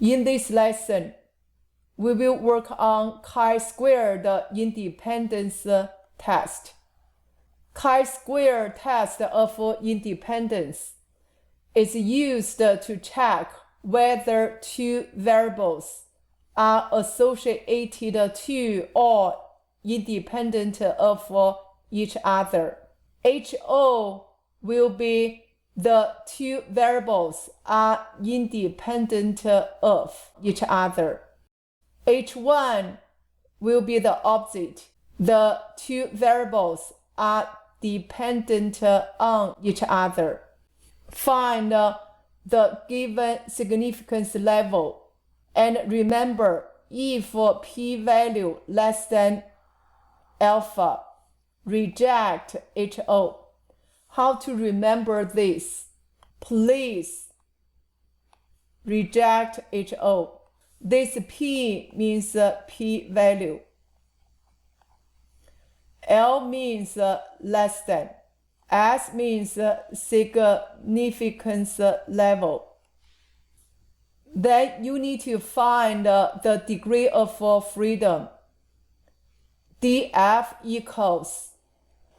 In this lesson, we will work on chi-squared independence test. Chi-square test of independence is used to check whether two variables are associated to or independent of each other. HO will be the two variables are independent of each other. H1 will be the opposite. The two variables are dependent on each other. Find the given significance level and remember, if p-value less than alpha, reject HO. How to remember this? Please reject HO. This P means p-value. L means less than. S means significance level. Then you need to find the degree of freedom. DF equals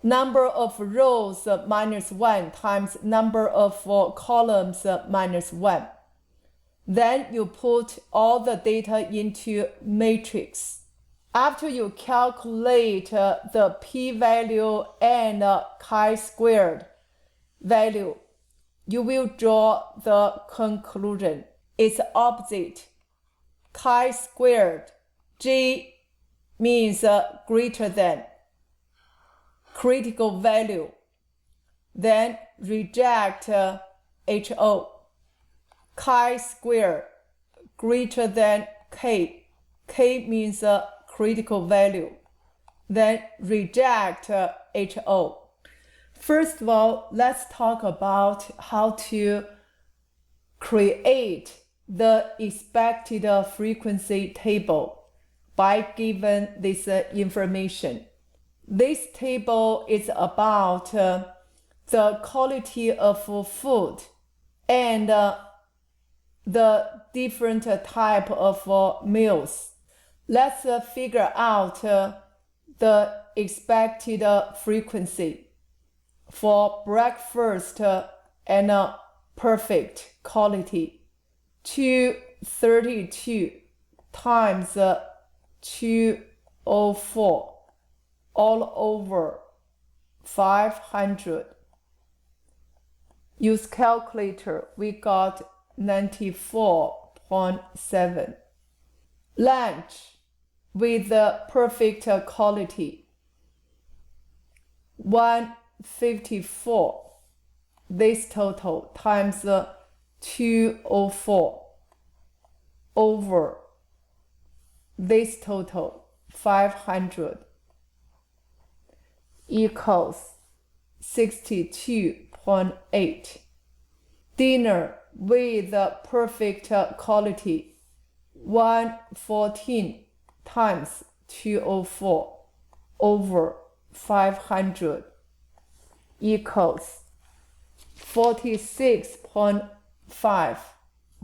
number of rows minus 1 times number of columns minus 1. Then you put all the data into matrix. After you calculate the p-value and chi-squared value, you will draw the conclusion. It's opposite. Chi-squared, G means greater than, critical value. Then reject HO. Chi-squared greater than K. K means critical value. Then reject HO. First of all, let's talk about how to create the expected frequency table by given this information. This table is about the quality of food and the different type of meals. Let's figure out the expected frequency for breakfast and perfect quality. 232 times 204 all over 500. Use calculator, we got 94.7. Lunch with perfect quality, 154. This total times 204 over this total 500 equals 62.8. Dinner with perfect quality, 114 times 204 over 500 equals 46.5.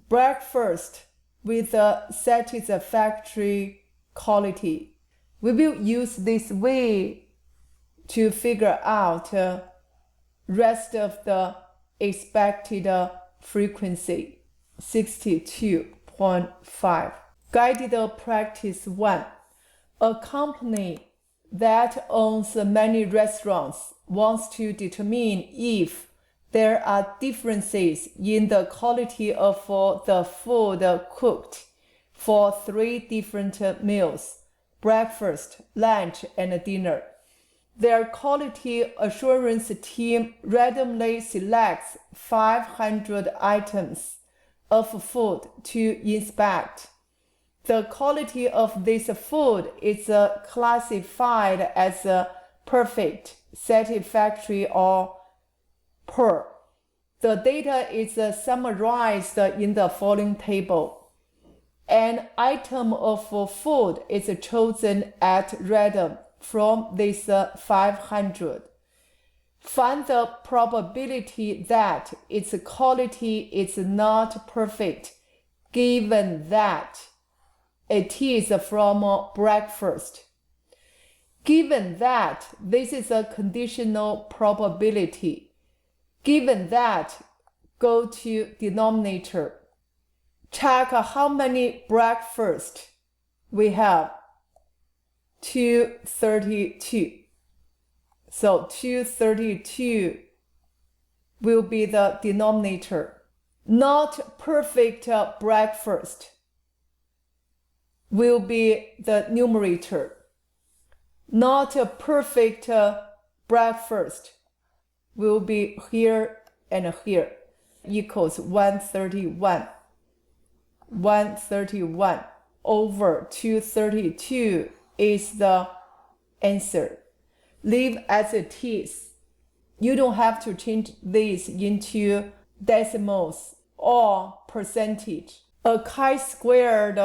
Breakfast with a satisfactory quality. We will use this way to figure out rest of the expected frequency, 62.5. Guided practice 1. A company that owns many restaurants wants to determine if there are differences in the quality of the food cooked for 3 different meals, breakfast, lunch, and dinner. Their quality assurance team randomly selects 500 items of food to inspect. The quality of this food is classified as perfect, satisfactory, or poor. The data is summarized in the following table. An item of food is chosen at random from this 500. Find the probability that its quality is not perfect given that it is from breakfast. Given that, this is a conditional probability. Given that, go to denominator. Check how many breakfasts we have. 232. So 232 will be the denominator. Not perfect breakfast will be the numerator. Not a perfect breakfast will be here and here, equals 131. 131 over 232 is the answer. Leave as it is. You don't have to change this into decimals or percentage. A chi-squared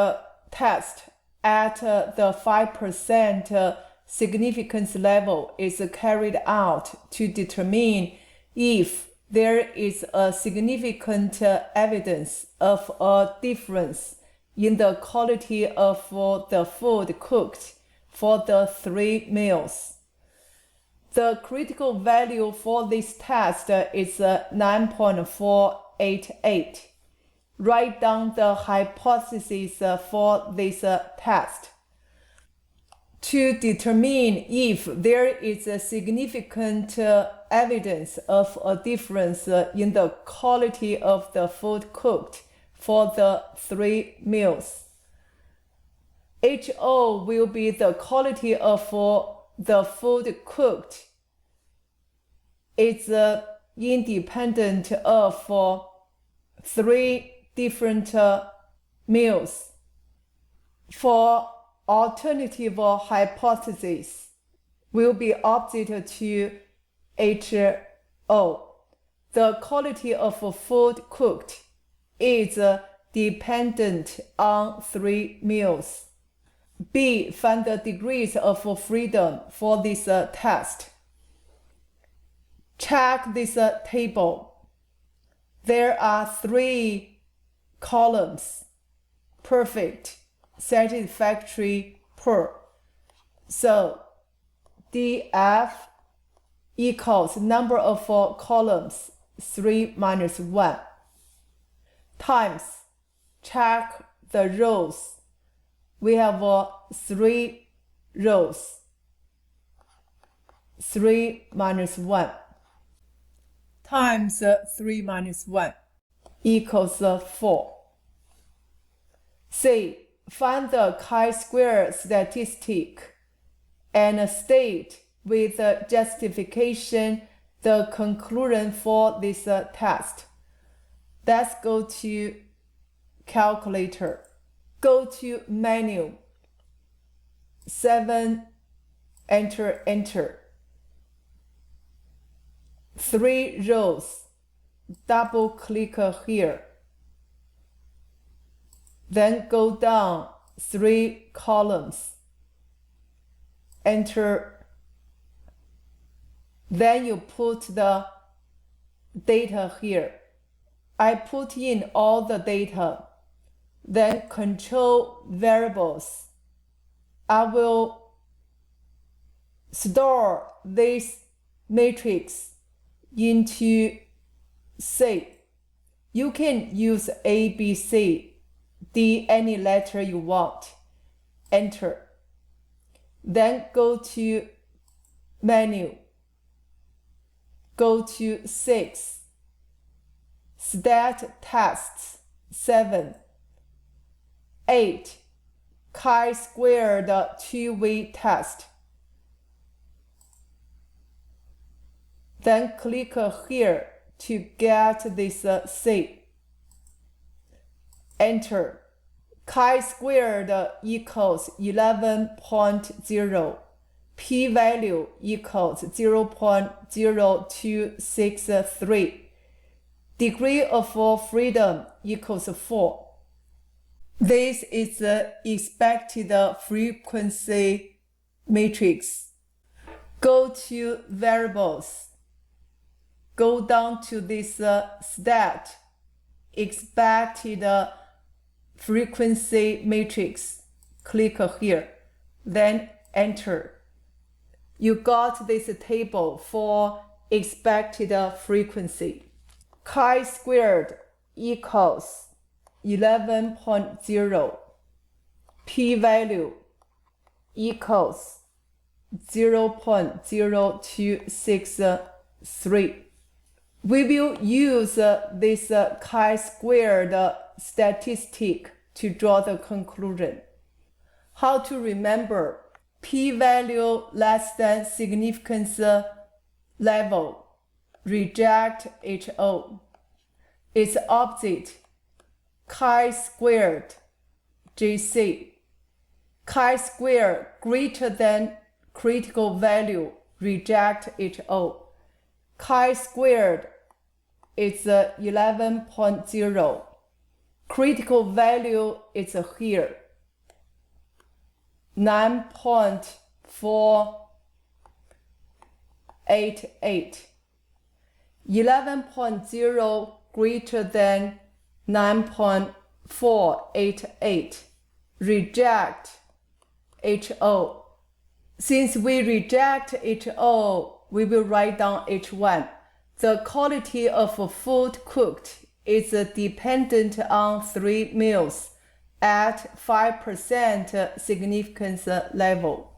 test at the 5% significance level is carried out to determine if there is a significant evidence of a difference in the quality of the food cooked for the 3 meals. The critical value for this test is 9.488. Write down the hypothesis for this test. To determine if there is a significant evidence of a difference in the quality of the food cooked for the 3 meals. HO will be the quality of the food cooked. It's independent of 3 different meals. For alternative hypothesis will be opposite to HO. The quality of food cooked is dependent on 3 meals. B. Find the degrees of freedom for this test. Check this table. There are 3 columns: perfect, satisfactory, poor. So DF equals number of columns 3 minus 1 times, check the rows. We have 3 rows. 3 minus 1 times 3 minus 1 equals 4. C. Find the chi-square statistic and state with justification the conclusion for this test. Let's go to calculator. Go to menu. 7, enter. 3 rows. Double click here. Then go down 3 columns. Enter. Then you put the data here. I put in all the data. Then control variables. I will store this matrix into C. You can use A, B, C, D, any letter you want. Enter. Then go to menu. Go to 6. Stat tests 7. 8. Chi-squared two-way test. Then click here to get this C. Enter. Chi-squared equals 11.0. P-value equals 0.0263. Degree of freedom equals 4. This is the expected frequency matrix. Go to variables. Go down to this stat, expected frequency matrix. Click here, then enter. You got this table for expected frequency. Chi-squared equals 11.0. P-value equals 0.0263. We will use this chi-squared statistic to draw the conclusion. How to remember? P-value less than significance level, reject HO. Its opposite, chi-squared, JC. Chi-squared greater than critical value, reject HO. Chi-squared is 11.0. Critical value is here, 9.488. 11.0 greater than 9.488. Reject HO. Since we reject HO, we will write down H1. The quality of food cooked is dependent on 3 meals at 5% significance level.